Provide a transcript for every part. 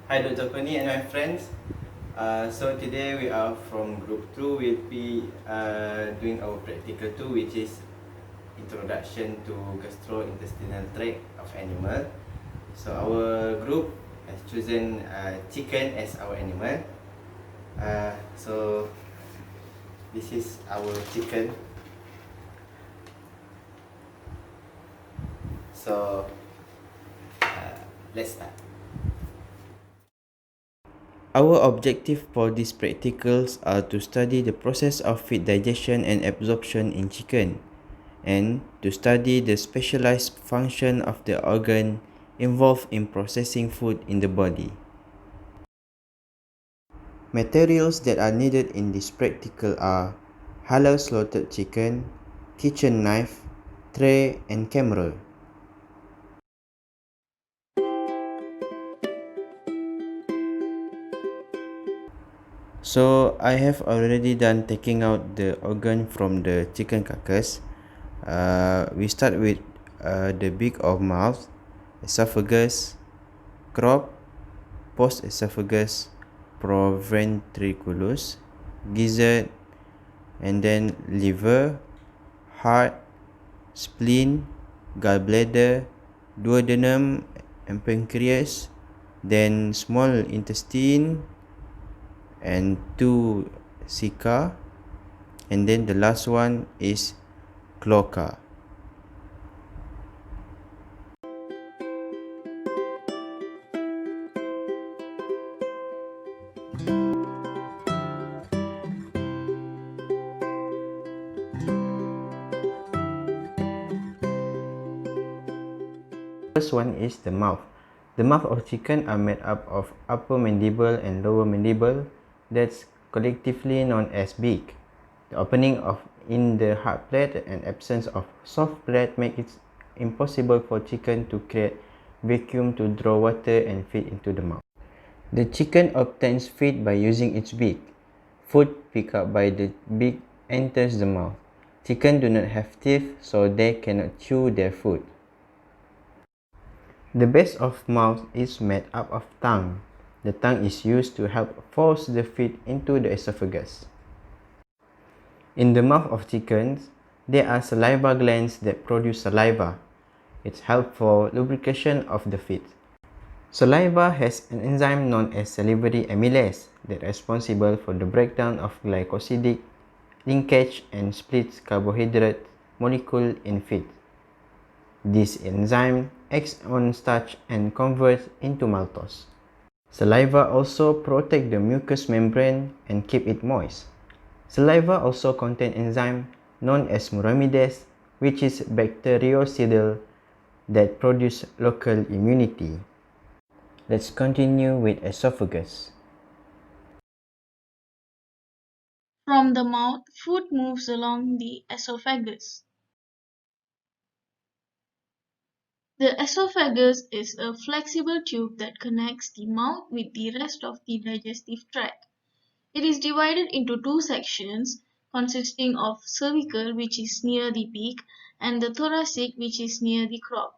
Hi Dr. Koni and my friends. So today we are from group 2. We'll be doing our practical 2, which is introduction to gastrointestinal tract of animal. So our group has chosen chicken as our animal. So this is our chicken. So let's start. Our objective for these practicals are to study the process of feed digestion and absorption in chicken, and to study the specialized function of the organ involved in processing food in the body. Materials that are needed in this practical are halal slaughtered chicken, kitchen knife, tray, and camera. So I have already done taking out the organ from the chicken carcass. We start with the beak of mouth, esophagus, crop, post-esophagus, proventriculus, gizzard, and then liver, heart, spleen, gallbladder, duodenum, and pancreas, then small intestine, and two ceca, and then the last one is cloaca. First one is the mouth. The mouth of chicken are made up of upper mandible and lower mandible, that's collectively known as beak. The opening of in the hard plate and absence of soft plate make it impossible for chicken to create vacuum to draw water and feed into the mouth. The chicken obtains feed by using its beak. Food picked up by the beak enters the mouth. Chicken do not have teeth, so they cannot chew their food. The base of mouth is made up of tongue. The tongue is used to help force the feed into the esophagus. In the mouth of chickens, there are saliva glands that produce saliva. It's helpful for lubrication of the feed. Saliva has an enzyme known as salivary amylase that is responsible for the breakdown of glycosidic linkage and splits carbohydrate molecule in feed. This enzyme acts on starch and converts into maltose. Saliva also protects the mucous membrane and keep it moist. Saliva also contains enzyme known as muramidase, which is bactericidal that produce local immunity. Let's continue with esophagus. From the mouth, food moves along the esophagus. The esophagus is a flexible tube that connects the mouth with the rest of the digestive tract. It is divided into two sections consisting of cervical, which is near the beak, and the thoracic, which is near the crop.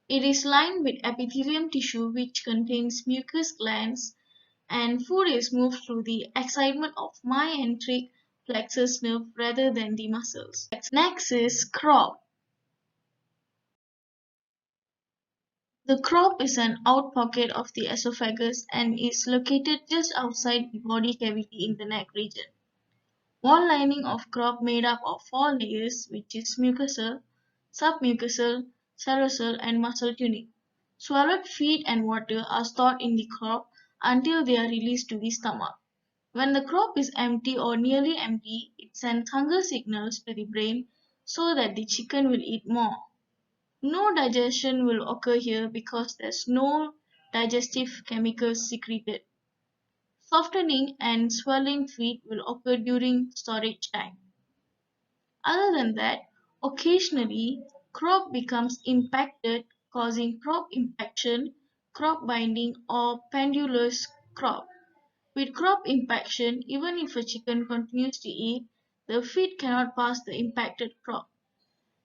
It is lined with epithelium tissue which contains mucous glands, and food is moved through the excitement of myenteric plexus nerve rather than the muscles. Next is crop. The crop is an out pocket of the esophagus and is located just outside the body cavity in the neck region. Wall lining of crop made up of four layers, which is mucosal, submucosal, serosal, and muscle tunic. Swallowed feed and water are stored in the crop until they are released to the stomach. When the crop is empty or nearly empty, it sends hunger signals to the brain so that the chicken will eat more. No digestion will occur here because there's no digestive chemicals secreted. Softening and swelling feed will occur during storage time. Other than that, occasionally crop becomes impacted, causing crop impaction, crop binding, or pendulous crop. With crop impaction, even if a chicken continues to eat, the feed cannot pass the impacted crop.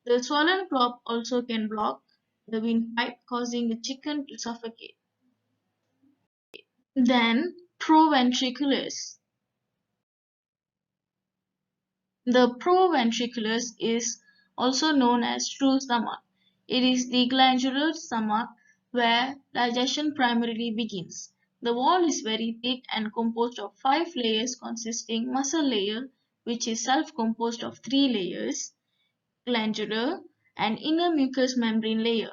The swollen crop also can block the windpipe, causing the chicken to suffocate. Then, proventriculus. The proventriculus is also known as true stomach. It is the glandular stomach where digestion primarily begins. The wall is very thick and composed of 5 layers consisting muscle layer, which is self-composed of 3 layers, glandular, and inner mucous membrane layer.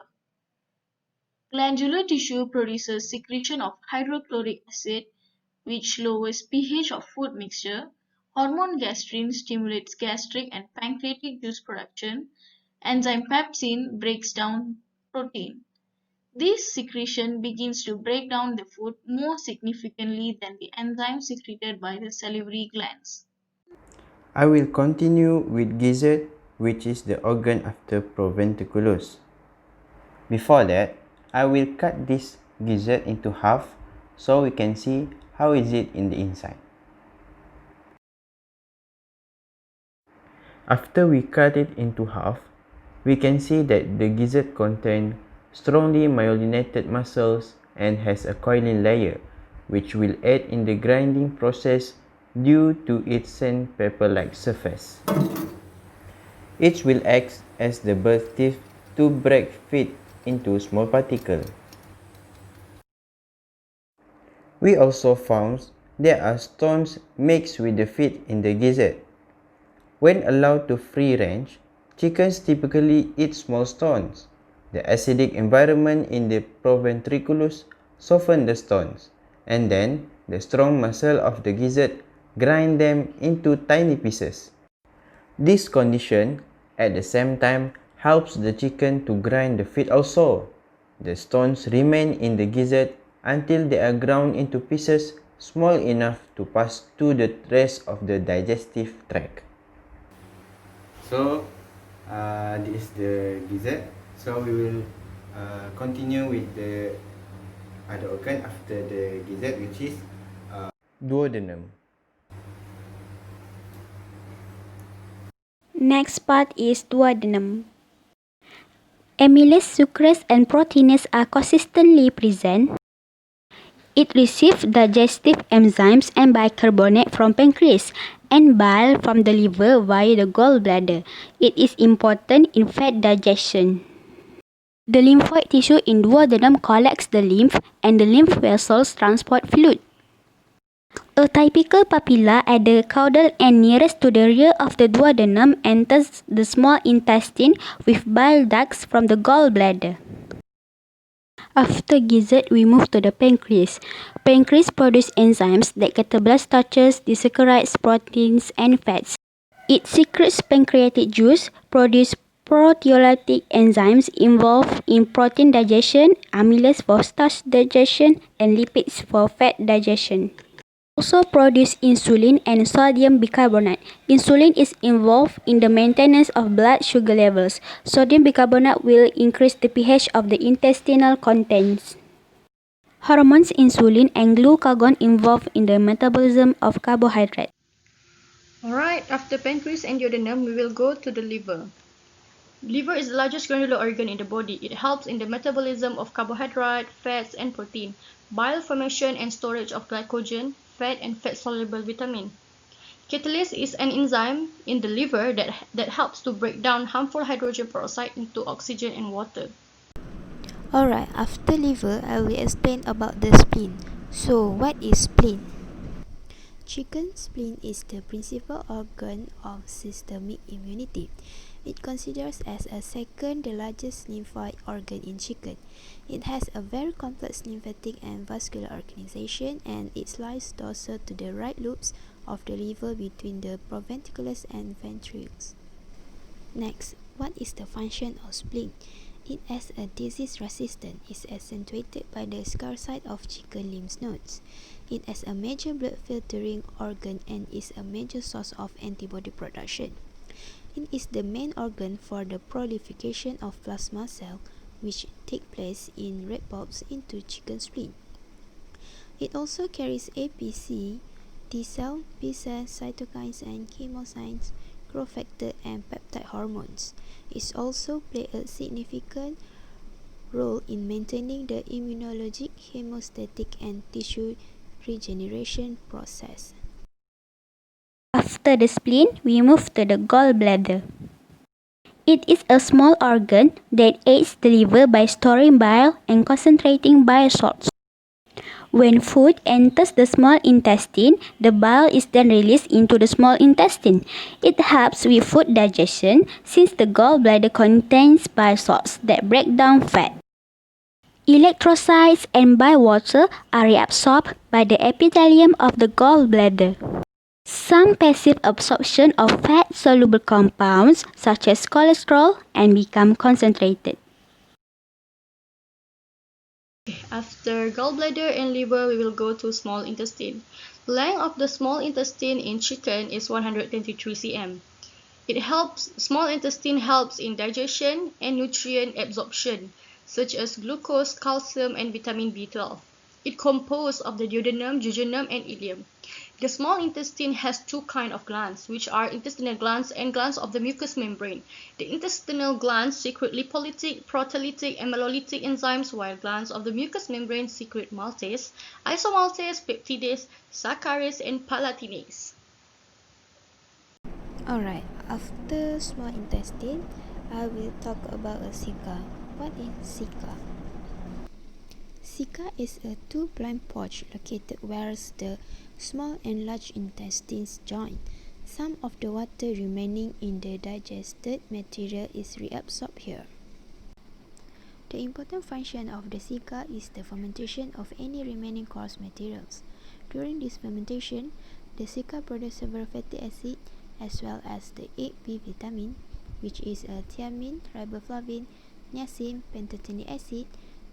Glandular tissue produces secretion of hydrochloric acid, which lowers pH of food mixture. Hormone gastrin stimulates gastric and pancreatic juice production. Enzyme pepsin breaks down protein. This secretion begins to break down the food more significantly than the enzyme secreted by the salivary glands. I will continue with gizzard, which is the organ after proventriculus. Before that, I will cut this gizzard into half so we can see how is it in the inside. After we cut it into half, we can see that the gizzard contains strongly myelinated muscles and has a coiling layer, which will aid in the grinding process due to its sandpaper-like surface. It will act as the birth teeth to break feed into small particles. We also found there are stones mixed with the feed in the gizzard. When allowed to free range, chickens typically eat small stones. The acidic environment in the proventriculus softens the stones, and then the strong muscle of the gizzard grind them into tiny pieces. This condition at the same time helps the chicken to grind the feed also. The stones remain in the gizzard until they are ground into pieces small enough to pass to the rest of the digestive tract. So this is the gizzard. So we will continue with the other organ after the gizzard, which is duodenum. Next part is duodenum. Amylase, sucrase, and proteinase are consistently present. It receives digestive enzymes and bicarbonate from pancreas and bile from the liver via the gallbladder. It is important in fat digestion. The lymphoid tissue in duodenum collects the lymph, and the lymph vessels transport fluid. A typical papilla at the caudal end nearest to the rear of the duodenum enters the small intestine with bile ducts from the gallbladder. After gizzard, we move to the pancreas. Pancreas produces enzymes that catabolize starches, disaccharides, proteins, and fats. It secretes pancreatic juice, produces proteolytic enzymes involved in protein digestion, amylase for starch digestion, and lipids for fat digestion. Also produce insulin and sodium bicarbonate. Insulin is involved in the maintenance of blood sugar levels. Sodium bicarbonate will increase the pH of the intestinal contents. Hormones insulin and glucagon involved in the metabolism of carbohydrate. Alright, after pancreas and duodenum, we will go to the liver. Liver is the largest glandular organ in the body. It helps in the metabolism of carbohydrate, fats, and protein, bile formation and storage of glycogen, fat, and fat-soluble vitamin. Catalase is an enzyme in the liver that helps to break down harmful hydrogen peroxide into oxygen and water. Alright, after liver, I will explain about the spleen. So, what is spleen? Chicken spleen is the principal organ of systemic immunity. It considers as a second the largest lymphoid organ in chicken. It has a very complex lymphatic and vascular organization, and it lies dorsal to the right lobes of the liver between the proventriculus and ventricles. Next, what is the function of spleen? It as a disease resistant is accentuated by the scar site of chicken lymph nodes. It as a major blood filtering organ and is a major source of antibody production. It is the main organ for the proliferation of plasma cells, which take place in red bulbs into chicken spleen. It also carries APC, T cell, B cell, cytokines and chemokines, growth factor and peptide hormones. It also plays a significant role in maintaining the immunologic, hemostatic, and tissue regeneration process. After the spleen, we move to the gallbladder. It is a small organ that aids the liver by storing bile and concentrating bile salts. When food enters the small intestine, the bile is then released into the small intestine. It helps with food digestion since the gallbladder contains bile salts that break down fat. Electrolytes and bile water are reabsorbed by the epithelium of the gallbladder. Some passive absorption of fat-soluble compounds such as cholesterol and become concentrated. After gallbladder and liver, we will go to small intestine. The length of the small intestine in chicken is 123 cm. Small intestine helps in digestion and nutrient absorption, such as glucose, calcium, and vitamin B12. It composed of the duodenum, jejunum, and ileum. The small intestine has two kinds of glands, which are intestinal glands and glands of the mucous membrane. The intestinal glands secrete lipolytic, proteolytic, and myelolytic enzymes, while glands of the mucous membrane secrete maltase, isomaltase, peptidase, saccharase, and palatinase. Alright, after small intestine, I will talk about a ceca. What is ceca? Ceca is a two-blind pouch located where the small and large intestines join. Some of the water remaining in the digested material is reabsorbed here. The important function of the ceca is the fermentation of any remaining coarse materials. During this fermentation, the ceca produces several fatty acids as well as the 8B vitamin, which is a thiamine, riboflavin, niacin, pantothenic acid,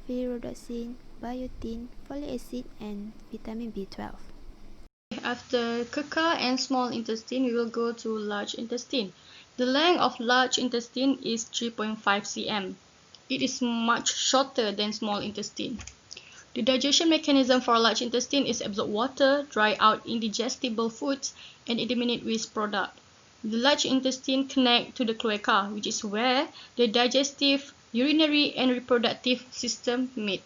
pyridoxine, biotin, folic acid, and vitamin B12. After ceca and small intestine, we will go to large intestine. The length of large intestine is 3.5 cm. It is much shorter than small intestine. The digestion mechanism for large intestine is absorb water, dry out indigestible foods, and eliminate waste product. The large intestine connect to the cloaca, which is where the digestive, urinary, and reproductive system meet.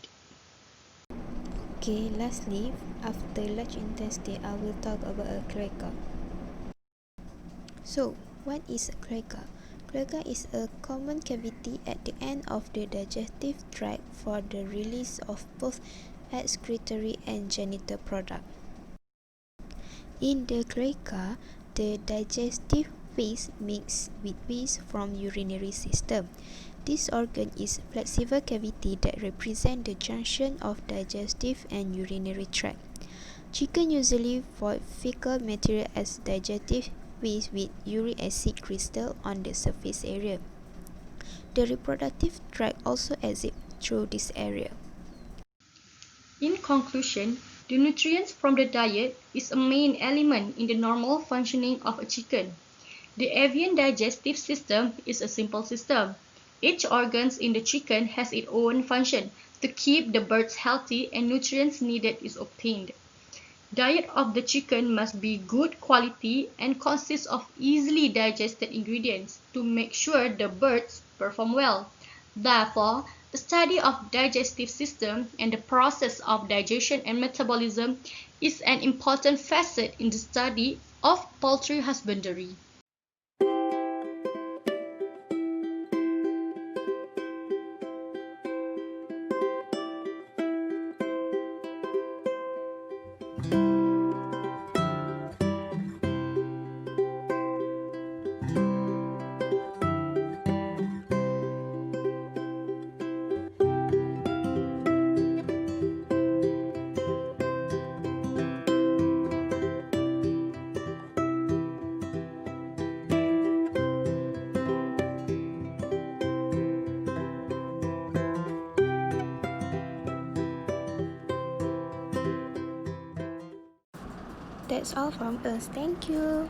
Okay, lastly, after large intestine, I will talk about a cloaca. So, what is a cloaca? Cloaca is a common cavity at the end of the digestive tract for the release of both excretory and genital product. In the cloaca, the digestive waste mixes with waste from urinary system. This organ is a flexible cavity that represents the junction of digestive and urinary tract. Chicken usually void fecal material as digestive waste with uric acid crystal on the surface area. The reproductive tract also exits through this area. In conclusion, the nutrients from the diet is a main element in the normal functioning of a chicken. The avian digestive system is a simple system. Each organ in the chicken has its own function to keep the birds healthy and nutrients needed is obtained. Diet of the chicken must be good quality and consist of easily digested ingredients to make sure the birds perform well. Therefore, the study of digestive system and the process of digestion and metabolism is an important facet in the study of poultry husbandry. That's all from us. Thank you.